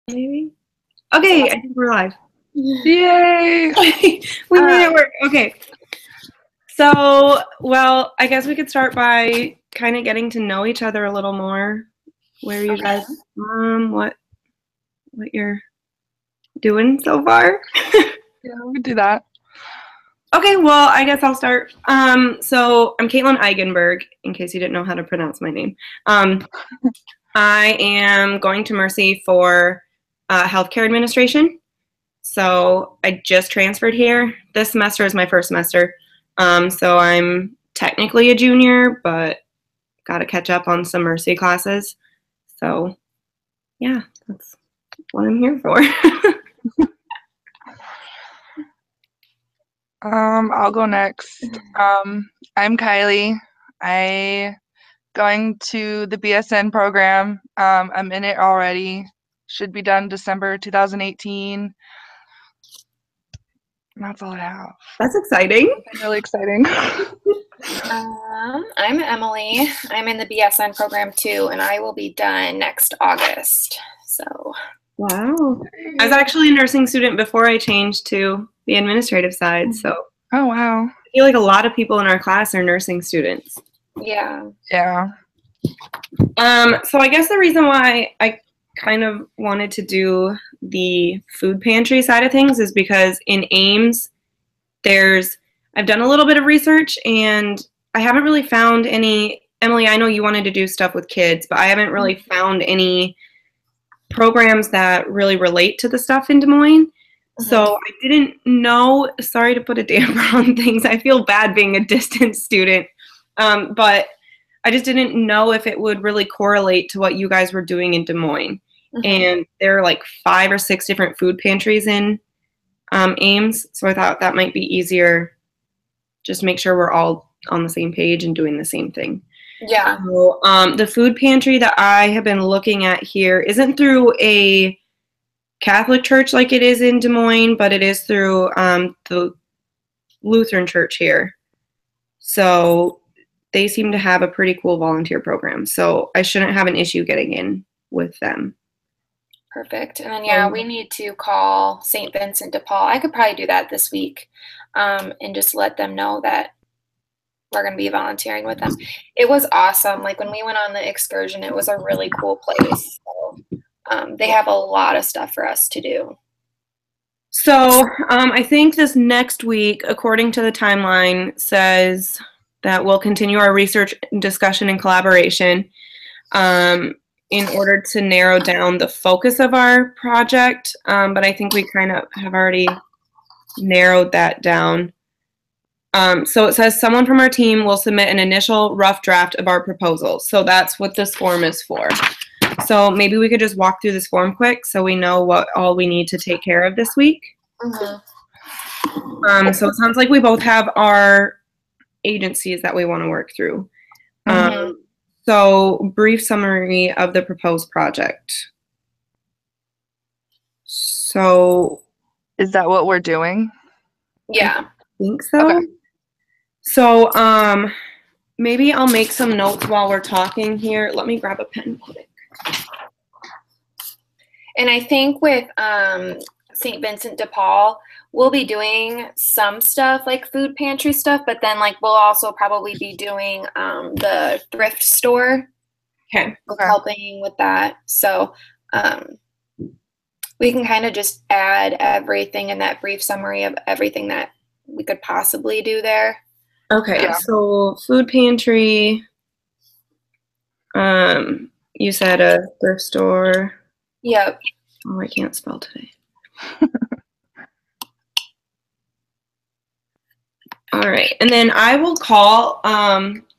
Maybe. Okay, I think we're live. Yay! We made it work. Okay. So, well, I guess we could start by kind of getting to know each other a little more. Where you guys from? What you're doing so far? Yeah, we could do that. Okay, well, I guess I'll start. So I'm Caitlin Eigenberg, in case you didn't know how to pronounce my name. I am going to Mercy for healthcare administration. So I just transferred here. This semester is my first semester. So I'm technically a junior, but got to catch up on some Mercy classes. So yeah, that's what I'm here for. I'll go next. I'm Kyley. I going to the BSN program. I'm in it already. Should be done December 2018. And that's all I have. That's exciting. That's really exciting. I'm Emily. I'm in the BSN program too, and I will be done next August. So. Wow. I was actually a nursing student before I changed to the administrative side. So. Oh, wow. I feel like a lot of people in our class are nursing students. Yeah. Yeah. So I guess the reason why I kind of wanted to do the food pantry side of things is because in Ames, I've done a little bit of research and I haven't really found any. Emily, I know you wanted to do stuff with kids, but I haven't really found any programs that really relate to the stuff in Des Moines. Mm-hmm. So I didn't know, sorry to put a damper on things. I feel bad being a distance student, but I just didn't know if it would really correlate to what you guys were doing in Des Moines. Mm-hmm. And there are like 5 or 6 different food pantries in Ames. So I thought that might be easier. Just make sure we're all on the same page and doing the same thing. Yeah. So, the food pantry that I have been looking at here isn't through a Catholic church like it is in Des Moines, but it is through the Lutheran church here. So they seem to have a pretty cool volunteer program. So I shouldn't have an issue getting in with them. Perfect. And then, yeah, we need to call St. Vincent de Paul. I could probably do that this week and just let them know that we're going to be volunteering with them. It was awesome. Like when we went on the excursion, it was a really cool place. So they have a lot of stuff for us to do. So I think this next week, according to the timeline, says that we'll continue our research, discussion, and collaboration in order to narrow down the focus of our project. But I think we kind of have already narrowed that down. So it says someone from our team will submit an initial rough draft of our proposal. So that's what this form is for. So maybe we could just walk through this form quick so we know what all we need to take care of this week. Mm-hmm. So it sounds like we both have our agencies that we want to work through. Mm-hmm. So brief summary of the proposed project. So is that what we're doing? Yeah. I think so. Okay. So maybe I'll make some notes while we're talking here. Let me grab a pen quick. And I think with St. Vincent de Paul, we'll be doing some stuff like food pantry stuff, but then like we'll also probably be doing the thrift store. Okay. Helping with that. So we can kind of just add everything in that brief summary of everything that we could possibly do there. Okay. Yeah. So food pantry. You said a thrift store. Yep. Oh, I can't spell today. All right. And then I will call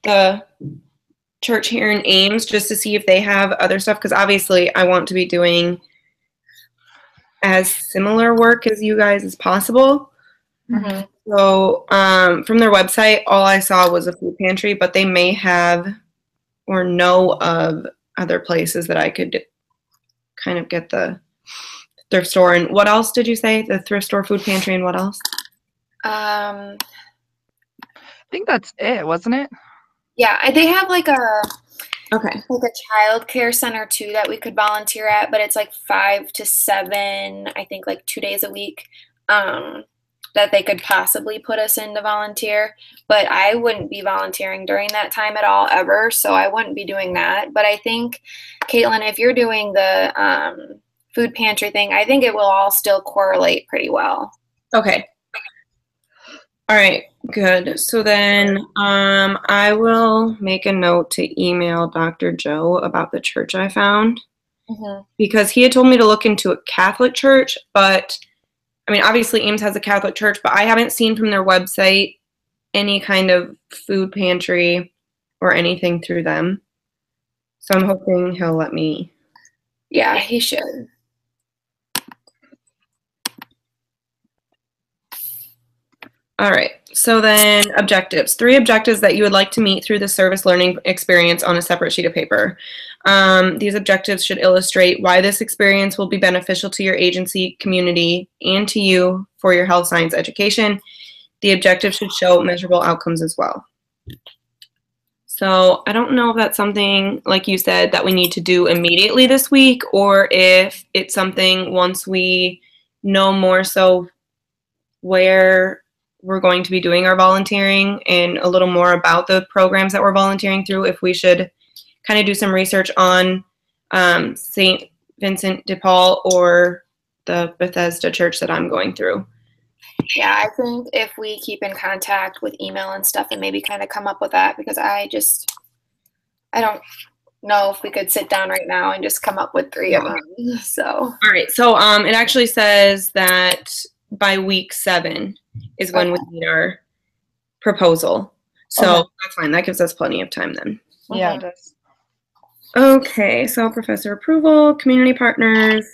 the church here in Ames just to see if they have other stuff, because obviously I want to be doing as similar work as you guys as possible. Mm-hmm. So from their website, all I saw was a food pantry, but they may have or know of other places that I could kind of get the thrift store. And what else did you say? The thrift store, food pantry, and what else? I think that's it, wasn't it? Yeah, they have like a Okay. like a child care center too that we could volunteer at, but it's like 5 to 7, I think like 2 days a week, that they could possibly put us in to volunteer. But I wouldn't be volunteering during that time at all ever, so I wouldn't be doing that. But I think, Caitlin, if you're doing the food pantry thing, I think it will all still correlate pretty well. Okay. All right, good. So then I will make a note to email Dr. Joe about the church I found, because he had told me to look into a Catholic church, but I mean, obviously Ames has a Catholic church, but I haven't seen from their website any kind of food pantry or anything through them. So I'm hoping he'll let me. Yeah, he should. All right, so then objectives. 3 objectives that you would like to meet through the service learning experience on a separate sheet of paper. These objectives should illustrate why this experience will be beneficial to your agency, community, and to you for your health science education. The objectives should show measurable outcomes as well. So I don't know if that's something, like you said, that we need to do immediately this week, or if it's something once we know more so where we're going to be doing our volunteering and a little more about the programs that we're volunteering through, if we should kind of do some research on St. Vincent de Paul or the Bethesda church that I'm going through. Yeah, I think if we keep in contact with email and stuff and maybe kind of come up with that, because I don't know if we could sit down right now and just come up with 3 of them. So. All right. So it actually says that by week 7 is when we need our proposal. So that's fine. That gives us plenty of time then. Yeah, it does. Okay. So professor approval, community partners.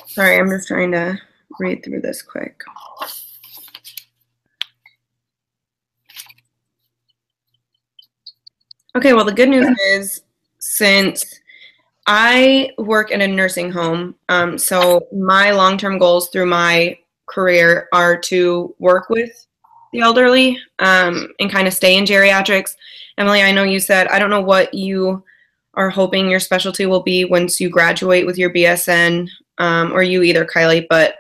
Sorry, I'm just trying to read through this quick. Okay, well, the good news is, since I work in a nursing home, so my long-term goals through my career are to work with the elderly and kind of stay in geriatrics. Emily, I know you said, I don't know what you are hoping your specialty will be once you graduate with your BSN, or you either, Kyley, but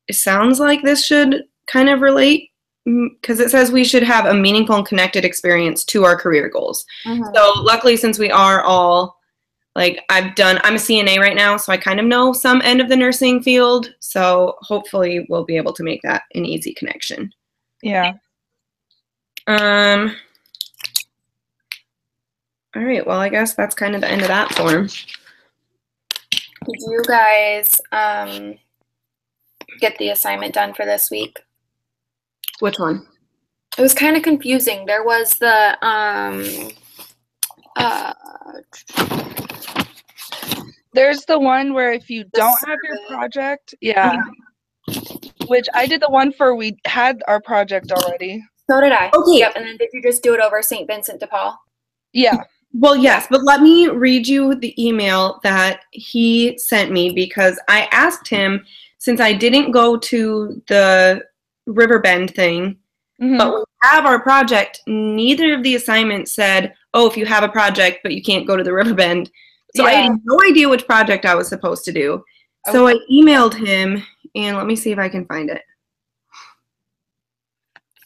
it sounds like this should kind of relate, because it says we should have a meaningful and connected experience to our career goals. So luckily, since we are all, like, I'm a CNA right now, so I kind of know some end of the nursing field. So hopefully we'll be able to make that an easy connection. Yeah. All right, well, I guess that's kind of the end of that form. Did you guys get the assignment done for this week? Which one? It was kind of confusing. There was the there's the one where if you don't have your project, which I did the one for, we had our project already. So did I. Okay. Yep. And then did you just do it over St. Vincent de Paul? Yeah. Well, yes, but let me read you the email that he sent me, because I asked him, since I didn't go to the Riverbend thing, but we have our project, neither of the assignments said, oh, if you have a project, but you can't go to the Riverbend. So I had no idea which project I was supposed to do. So I emailed him, and let me see if I can find it.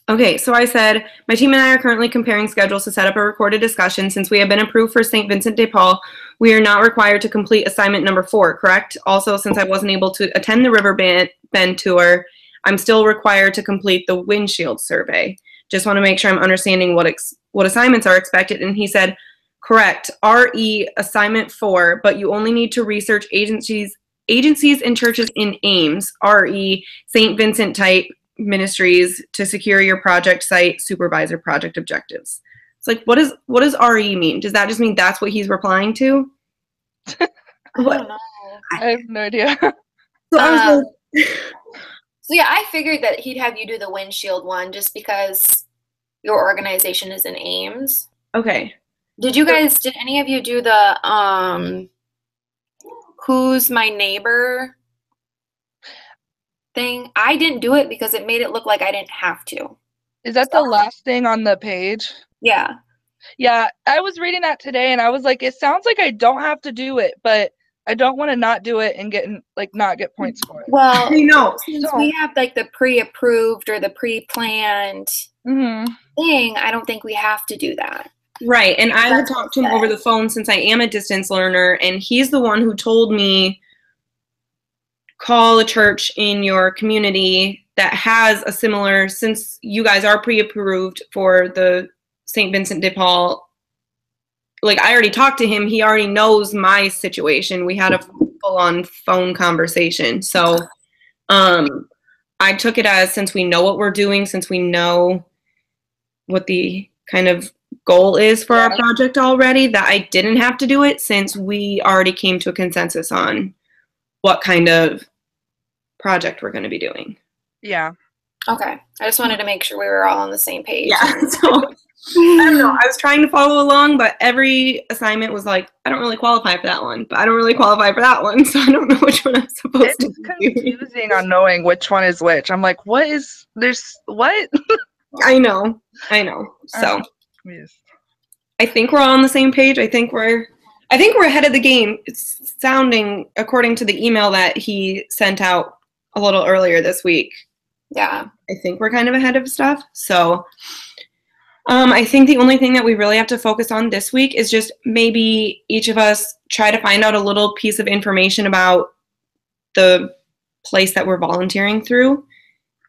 Okay, so I said, my team and I are currently comparing schedules to set up a recorded discussion. Since we have been approved for St. Vincent de Paul, we are not required to complete assignment number 4, correct? Also, since I wasn't able to attend the Riverbend tour, I'm still required to complete the windshield survey. Just want to make sure I'm understanding what assignments are expected. And he said, correct, RE assignment 4, but you only need to research agencies and churches in Ames, RE, St. Vincent type ministries to secure your project site supervisor project objectives. It's like, what does RE mean? Does that just mean that's what he's replying to? I don't know. I have no idea. So I was like, so yeah, I figured that he'd have you do the windshield one just because your organization is in Ames. Okay. Did any of you do the who's my neighbor thing? I didn't do it because it made it look like I didn't have to. Is that the last thing on the page? Yeah. Yeah, I was reading that today and I was like, it sounds like I don't have to do it, but I don't want to not do it and not get points for it. Well, know. since we have like the pre-approved or the pre-planned thing, I don't think we have to do that. Right. And I would talk to him over the phone since I am a distance learner, and he's the one who told me call a church in your community that has a similar, since you guys are pre-approved for the St. Vincent de Paul. Like, I already talked to him. He already knows my situation. We had a full-on phone conversation. So I took it as, since we know what we're doing, since we know what the kind of goal is for our project already, that I didn't have to do it, since we already came to a consensus on what kind of project we're going to be doing. Yeah. Okay. I just wanted to make sure we were all on the same page. Yeah. So I don't know. I was trying to follow along, but every assignment was like, I don't really qualify for that one, but I don't really qualify for that one, so I don't know which one I'm supposed to do. It's confusing on knowing which one is which. I'm like, what? I know. So yes. I think we're all on the same page. I think we're ahead of the game. It's sounding, according to the email that he sent out a little earlier this week. Yeah. I think we're kind of ahead of stuff. So I think the only thing that we really have to focus on this week is just maybe each of us try to find out a little piece of information about the place that we're volunteering through,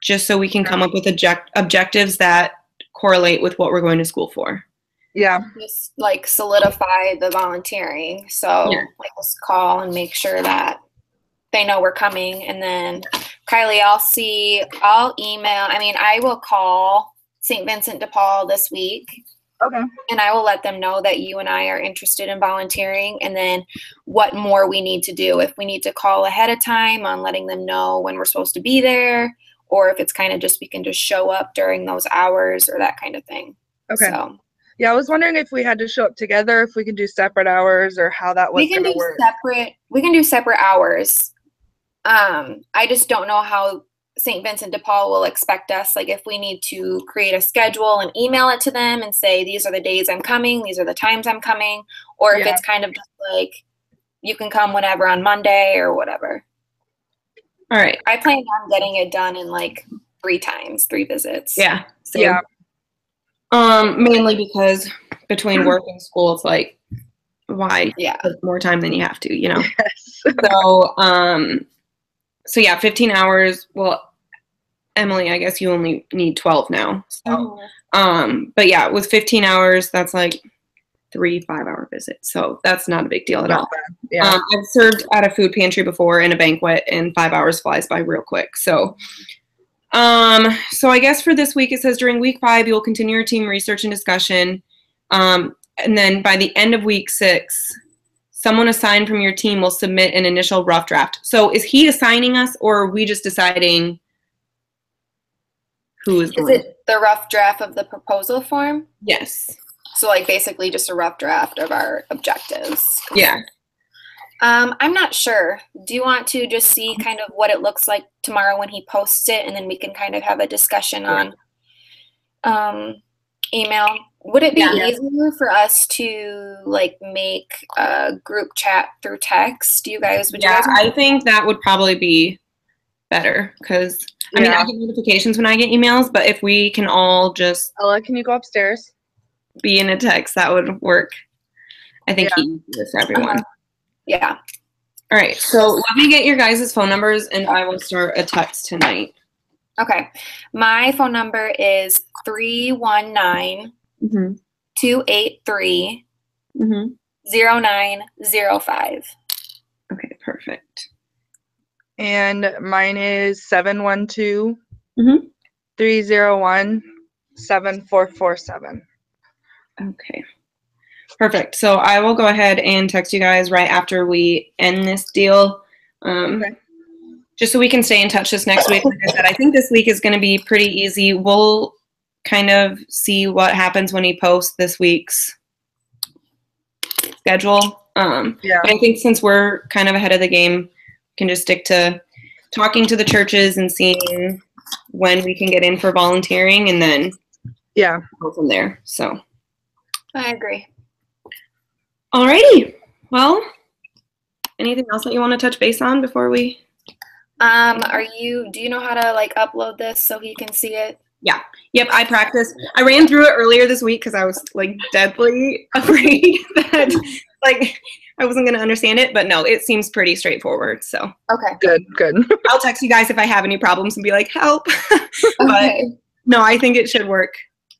just so we can come up with objectives that correlate with what we're going to school for. Yeah. Just like solidify the volunteering. So like just call and make sure that they know we're coming. And then Kyley, I'll email. I mean, I will call St. Vincent de Paul this week. Okay. And I will let them know that you and I are interested in volunteering, and then what more we need to do. If we need to call ahead of time on letting them know when we're supposed to be there, or if it's kind of just we can just show up during those hours or that kind of thing. Okay. So, yeah, I was wondering if we had to show up together, if we can do separate hours, or how that was going to work. We can do separate hours. I just don't know how St. Vincent de Paul will expect us. Like, if we need to create a schedule and email it to them and say, these are the days I'm coming, these are the times I'm coming, or if it's kind of just like, you can come whenever on Monday or whatever. All right. I plan on getting it done in like 3 visits. Yeah. Same. Yeah. Mainly because between work and school, it's like, why put more time than you have to, you know? Yes. So yeah, 15 hours. Well, Emily, I guess you only need 12 now. So, but yeah, with 15 hours, that's like 3 5-hour visits. So that's not a big deal at all. Yeah. I've served at a food pantry before in a banquet, and 5 hours flies by real quick. So, so I guess for this week, it says during week 5, you'll continue your team research and discussion. And then by the end of week 6, someone assigned from your team will submit an initial rough draft. So is he assigning us, or are we just deciding who is going? Is it the rough draft of the proposal form? Yes. So like basically just a rough draft of our objectives. Yeah. I'm not sure. Do you want to just see kind of what it looks like tomorrow when he posts it, and then we can kind of have a discussion on email? Would it be easier for us to like make a group chat through text? You guys? I think that would probably be better, because I mean, I get notifications when I get emails, but if we can all just Ella, can you go upstairs? Be in a text, that would work. I think easier for everyone. Yeah. All right. So let me get your guys' phone numbers, and I will start a text tonight. Okay. My phone number is 319 283 0905. Okay, perfect. And mine is 712 301 7447. Okay. Perfect. So I will go ahead and text you guys right after we end this deal. Just so we can stay in touch this next week. Like I said, I think this week is going to be pretty easy. We'll kind of see what happens when he posts this week's schedule. But I think since we're kind of ahead of the game, we can just stick to talking to the churches and seeing when we can get in for volunteering, and then Yeah. Go from there. So. I agree. Alrighty. Well, anything else that you want to touch base on before we? Do you know how to like upload this so he can see it? Yeah. Yep. I practiced. I ran through it earlier this week because I was like deadly afraid that like I wasn't going to understand it, but no, it seems pretty straightforward. So. Okay. Good. I'll text you guys if I have any problems and be like, help. But Okay. no, I think it should work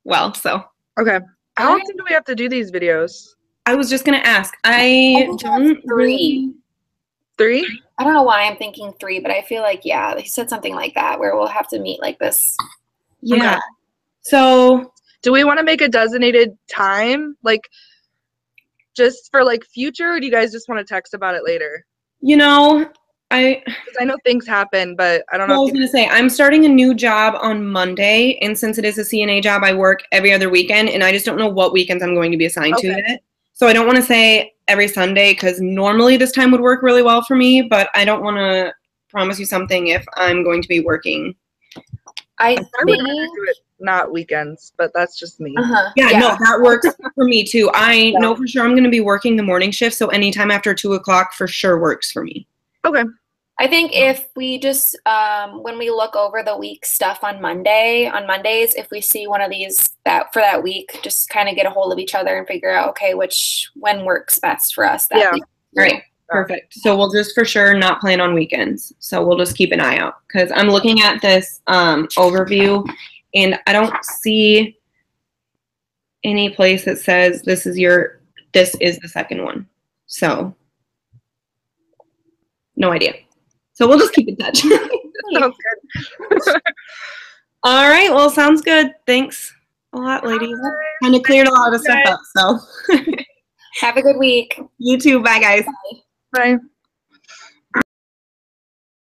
well. So. Okay. How often do we have to do these videos? I was just going to ask. I think don't that's 3. 3? I don't know why I'm thinking 3, but I feel like, yeah, he said something like that where we'll have to meet like this. Yeah. Okay. So. Do we want to make a designated time? Like, just for like future, or do you guys just want to text about it later? You know, I know things happen, but I don't know. I was going to say, I'm starting a new job on Monday, and since it is a CNA job, I work every other weekend, and I just don't know what weekends I'm going to be assigned to yet. So I don't want to say every Sunday, because normally this time would work really well for me, but I don't want to promise you something if I'm going to be working. I would rather do it not weekends, but that's just me. Yeah, no, that works for me too. I know for sure I'm going to be working the morning shift, so anytime after 2 o'clock for sure works for me. Okay. I think if we just when we look over the week stuff on Mondays, if we see one of these that for that week, just kind of get a hold of each other and figure out when works best for us that week. All right. Perfect. So we'll just for sure not plan on weekends. So we'll just keep an eye out because I'm looking at this overview and I don't see any place that says this is the second one. So no idea. So we'll just keep in touch. Sounds good. All right. Well, sounds good. Thanks a lot, ladies. Kind of cleared a lot of stuff up. So have a good week. You too. Bye, guys. Bye. Bye.